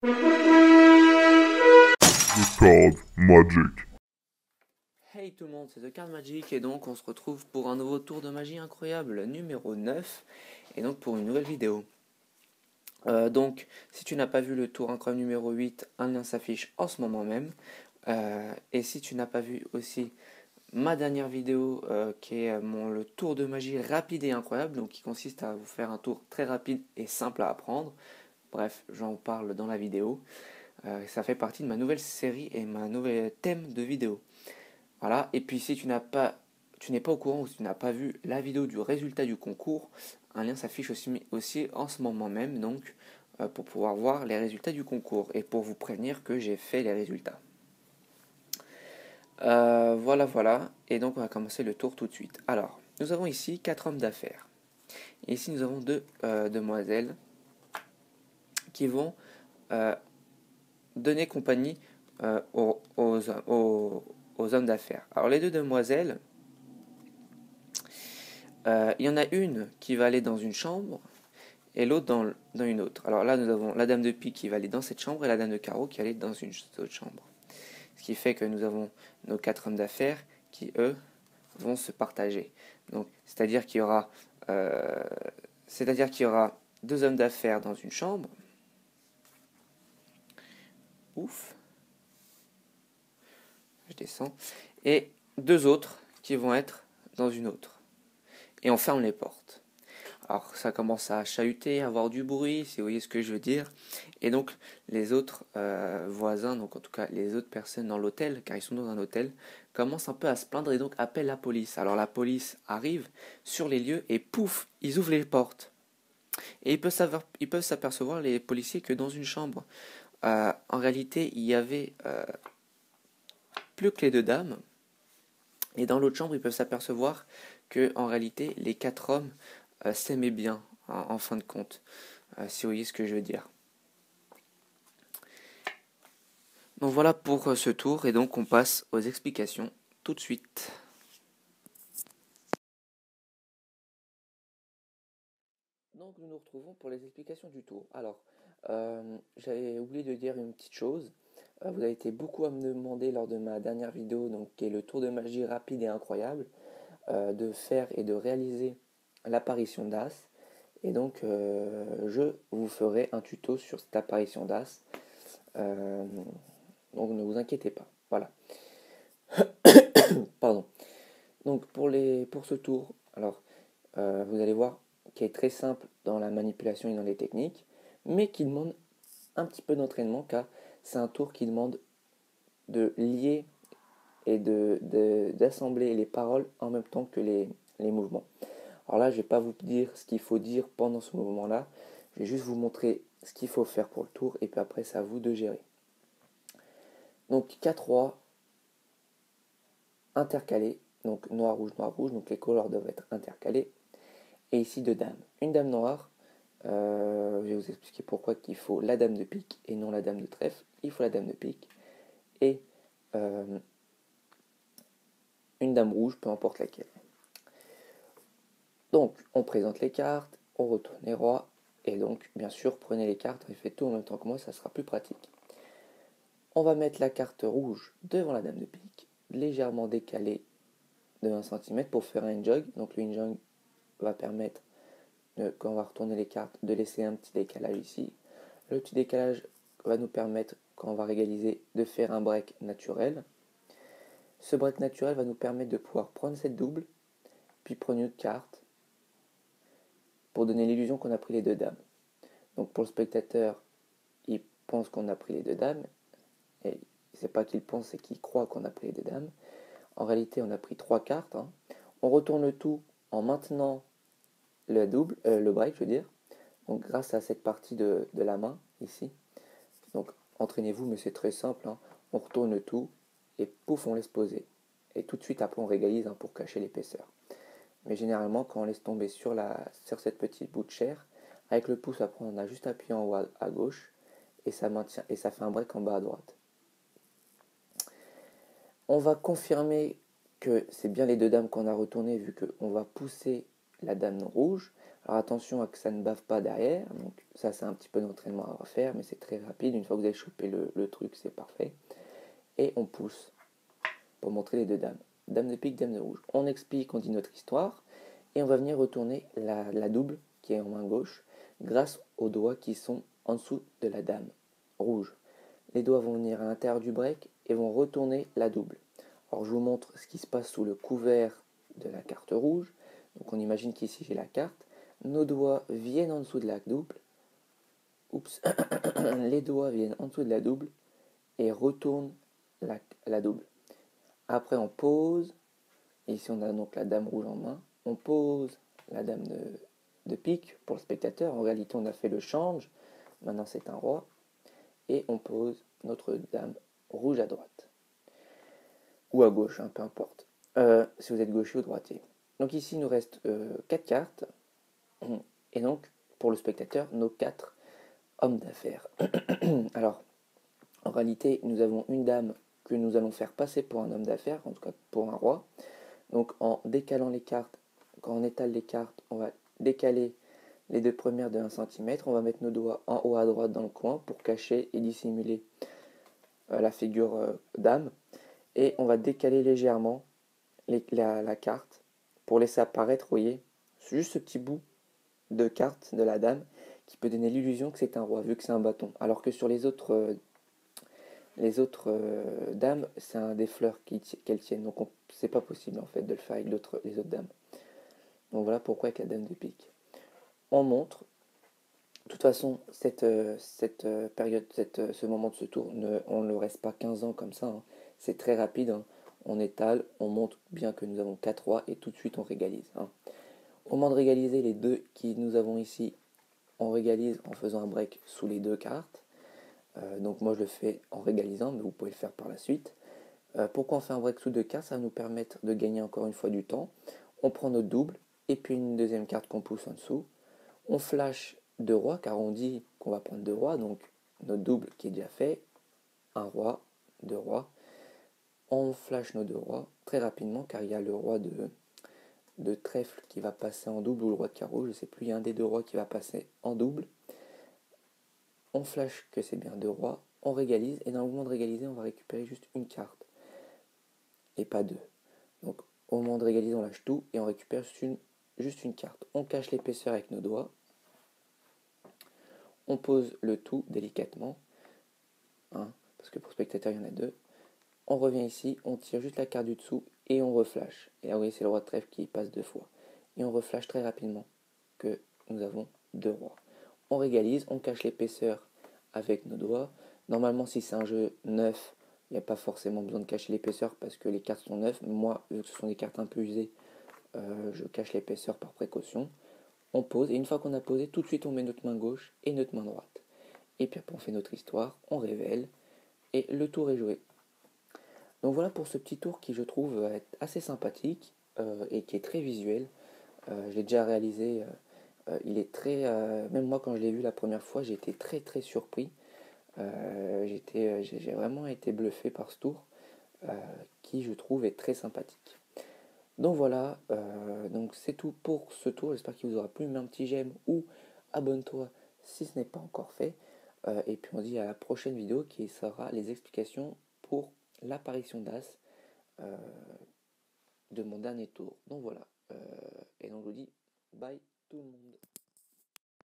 The Card Magic. Hey tout le monde, c'est The Card Magic et donc on se retrouve pour un nouveau tour de magie incroyable numéro 9 et donc pour une nouvelle vidéo. Donc si tu n'as pas vu le tour incroyable numéro 8, un lien s'affiche en ce moment même. Et si tu n'as pas vu aussi ma dernière vidéo qui est le tour de magie rapide et incroyable, donc qui consiste à vous faire un tour très rapide et simple à apprendre. Bref, j'en parle dans la vidéo. Ça fait partie de ma nouvelle série et ma nouvelle thème de vidéo. Voilà, et puis si tu n'es pas au courant ou si tu n'as pas vu la vidéo du résultat du concours, un lien s'affiche aussi en ce moment même, donc pour pouvoir voir les résultats du concours et pour vous prévenir que j'ai fait les résultats. Voilà, et donc on va commencer le tour tout de suite. Alors, nous avons ici 4 hommes d'affaires. Et ici nous avons 2 demoiselles qui vont donner compagnie aux hommes d'affaires. Alors les 2 demoiselles, il y en a une qui va aller dans une chambre et l'autre dans une autre. Alors là, nous avons la dame de pique qui va aller dans cette chambre et la dame de carreau qui va aller dans une autre chambre. Ce qui fait que nous avons nos 4 hommes d'affaires qui, eux, vont se partager. Donc, c'est-à-dire qu'il y aura 2 hommes d'affaires dans une chambre. Ouf. Je descends. Et 2 autres qui vont être dans une autre. Et on ferme les portes. Alors ça commence à chahuter, à avoir du bruit, si vous voyez ce que je veux dire. Et donc les autres voisins, donc en tout cas les autres personnes dans l'hôtel, car ils sont dans un hôtel, commencent un peu à se plaindre et donc appellent la police. Alors la police arrive sur les lieux et pouf, ils ouvrent les portes. Et ils peuvent s'apercevoir, les policiers, que dans une chambre, en réalité, il y avait plus que les 2 dames. Et dans l'autre chambre, ils peuvent s'apercevoir que en réalité, les 4 hommes s'aimaient bien, en fin de compte, si vous voyez ce que je veux dire. Donc voilà pour ce tour, et donc on passe aux explications tout de suite. Donc nous nous retrouvons pour les explications du tour. Alors, j'avais oublié de dire une petite chose. Vous avez été beaucoup à me demander lors de ma dernière vidéo, donc qui est le tour de magie rapide et incroyable, de faire et de réaliser l'apparition d'As. Et donc, je vous ferai un tuto sur cette apparition d'As. Donc, ne vous inquiétez pas. Voilà. Pardon. Donc, pour ce tour, alors, vous allez voir qu'il est très simple dans la manipulation et dans les techniques, mais qui demande un petit peu d'entraînement, car c'est un tour qui demande de lier et d'assembler les paroles en même temps que les mouvements. Alors là, je ne vais pas vous dire ce qu'il faut dire pendant ce mouvement-là. Je vais juste vous montrer ce qu'il faut faire pour le tour et puis après, c'est à vous de gérer. Donc 4 rois intercalés, donc noir, rouge, donc les couleurs doivent être intercalées. Et ici 2 dames. Une dame noire, je vais vous expliquer pourquoi il faut la dame de pique et non la dame de trèfle. Il faut la dame de pique. Et une dame rouge, peu importe laquelle. Donc, on présente les cartes, on retourne les rois, et donc, bien sûr, prenez les cartes et faites tout en même temps que moi, ça sera plus pratique. On va mettre la carte rouge devant la dame de pique, légèrement décalée de 1 cm pour faire un jog. Donc, le jog va permettre, quand on va retourner les cartes, de laisser un petit décalage ici. Le petit décalage va nous permettre, quand on va régaliser, de faire un break naturel. Ce break naturel va nous permettre de pouvoir prendre cette double, puis prendre une autre carte, pour donner l'illusion qu'on a pris les 2 dames. Donc pour le spectateur, il pense qu'on a pris les 2 dames, et c'est pas qu'il pense, c'est qu'il croit qu'on a pris les 2 dames. En réalité, on a pris 3 cartes. On retourne le tout en maintenant le double, le break, je veux dire. Donc grâce à cette partie de la main, ici. Donc entraînez-vous, mais c'est très simple. On retourne le tout, et pouf, on laisse poser. Et tout de suite, après, on régalise pour cacher l'épaisseur. Mais généralement, quand on laisse tomber sur cette petite bout de chair, avec le pouce, après, on a juste appuyé en haut à gauche et ça maintient et ça fait un break en bas à droite. On va confirmer que c'est bien les 2 dames qu'on a retournées vu qu'on va pousser la dame rouge. Alors attention à que ça ne bave pas derrière, donc ça c'est un petit peu d'entraînement à refaire, mais c'est très rapide, une fois que vous avez chopé le truc, c'est parfait. Et on pousse pour montrer les deux dames. Dame de pique, dame de rouge. On explique, on dit notre histoire, et on va venir retourner la double qui est en main gauche, grâce aux doigts qui sont en dessous de la dame rouge. Les doigts vont venir à l'intérieur du break et vont retourner la double. Alors je vous montre ce qui se passe sous le couvert de la carte rouge. Donc on imagine qu'ici j'ai la carte. Nos doigts viennent en dessous de la double. Oups. Les doigts viennent en dessous de la double et retournent la double. Après on pose. Ici on a donc la dame rouge en main. On pose la dame de pique pour le spectateur. En réalité on a fait le change. Maintenant c'est un roi. Et on pose notre dame rouge à droite. Ou à gauche, hein, peu importe. Si vous êtes gaucher ou droitier. Donc ici il nous reste 4 cartes. Et donc pour le spectateur, nos 4 hommes d'affaires. Alors, en réalité, nous avons une dame que nous allons faire passer pour un homme d'affaires, en tout cas pour un roi. Donc en décalant les cartes, quand on étale les cartes, on va décaler les deux premières de 1 cm. On va mettre nos doigts en haut à droite dans le coin pour cacher et dissimuler la figure dame. Et on va décaler légèrement la carte pour laisser apparaître, vous voyez, juste ce petit bout de carte de la dame qui peut donner l'illusion que c'est un roi vu que c'est un bâton. Alors que sur les autres dames, c'est des fleurs qu'elles tiennent. Donc c'est pas possible en fait de le faire avec les autres dames. Donc voilà pourquoi avec la dame de pique. On montre. De toute façon, cette période, ce moment de ce tour, on ne le reste pas 15 ans comme ça. Hein. C'est très rapide. Hein. On étale, on montre bien que nous avons 4 rois et tout de suite on régalise. Hein. Au moment de régaliser les deux qui nous avons ici, on régalise en faisant un break sous les deux cartes. Donc moi je le fais en régalisant, mais vous pouvez le faire par la suite. Pourquoi on fait un break sous deux cartes? Ça va nous permettre de gagner encore une fois du temps. On prend notre double, et puis une deuxième carte qu'on pousse en dessous. On flash deux rois, car on dit qu'on va prendre deux rois, donc notre double qui est déjà fait, un roi, deux rois. On flash nos deux rois très rapidement, car il y a le roi de trèfle qui va passer en double, ou le roi de carreau, je ne sais plus, il y a un des deux rois qui va passer en double. On flash que c'est bien deux rois, on régalise, et dans le moment de régaliser, on va récupérer juste une carte, et pas deux. Donc au moment de régaliser, on lâche tout, et on récupère juste une carte. On cache l'épaisseur avec nos doigts, on pose le tout délicatement, hein, parce que pour spectateur, il y en a deux. On revient ici, on tire juste la carte du dessous, et on reflash. Et là, vous voyez, c'est le roi de trèfle qui passe deux fois. Et on reflash très rapidement que nous avons deux rois. On régalise, on cache l'épaisseur avec nos doigts. Normalement, si c'est un jeu neuf, il n'y a pas forcément besoin de cacher l'épaisseur parce que les cartes sont neuves. Moi, vu que ce sont des cartes un peu usées, je cache l'épaisseur par précaution. On pose, et une fois qu'on a posé, tout de suite on met notre main gauche et notre main droite. Et puis après on fait notre histoire, on révèle, et le tour est joué. Donc voilà pour ce petit tour qui je trouve être assez sympathique et qui est très visuel. Je l'ai déjà réalisé, il est très... même moi quand je l'ai vu la première fois, j'ai été très très surpris. J'ai vraiment été bluffé par ce tour qui je trouve est très sympathique. Donc voilà, donc c'est tout pour ce tour. J'espère qu'il vous aura plu. Mets un petit j'aime ou abonne-toi si ce n'est pas encore fait. Et puis on se dit à la prochaine vidéo qui sera les explications pour l'apparition d'As de mon dernier tour. Donc voilà, et donc je vous dis bye tout le monde.